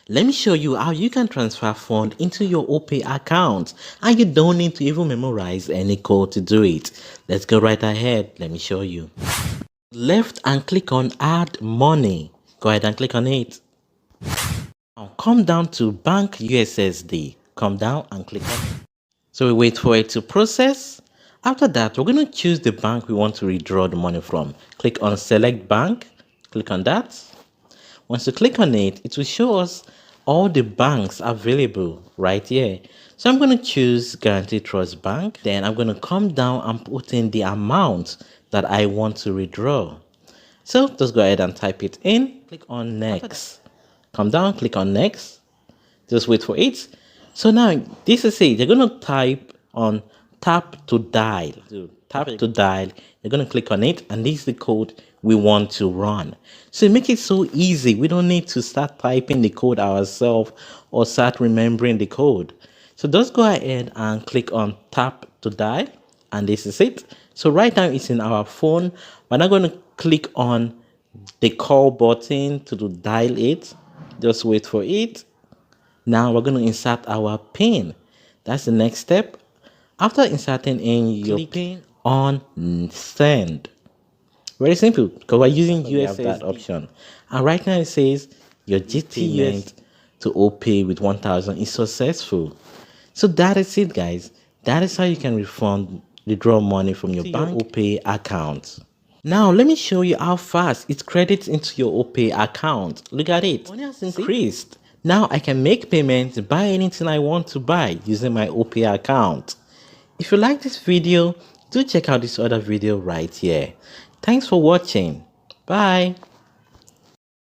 Let me show you how you can transfer funds into your OPAY account and you don't need to even memorize any code to do it. Let's go right ahead. Let me show you. Left and click on add money. Go ahead and click on it. Now come down to bank USSD. Come down and click on it. So we wait for it to process. After that, we're going to choose the bank we want to withdraw the money from. Click on select bank. Click on that. Once you click on it, it will show us all the banks available right here. So I'm going to choose Guaranty Trust Bank. Then I'm going to come down and put in the amount that I want to withdraw. So just go ahead and type it in. Click on next. Come down, click on next. Just wait for it. So now this is it. You're going to type on tap to dial. So tap to dial. You're going to click on it, and this is the code we want to run. So make it so easy. We don't need to start typing the code ourselves or start remembering the code. So just go ahead and click on tap to dial, and this is it. So right now it's in our phone. We're not going to click on the call button to dial it. Just wait for it. Now we're going to insert our PIN. That's the next step. After inserting in your PIN on send. Very simple, because we're using USSD. That option. And right now it says your GT to OPAY with 1,000 is successful. So that is it, guys. That is how you can withdraw money from your bank OPAY account. Now let me show you how fast it credits into your OPAY account. Look at it. Money has increased. Now I can make payments, buy anything I want to buy using my OPAY account. If you like this video, do check out this other video right here. Thanks for watching. Bye.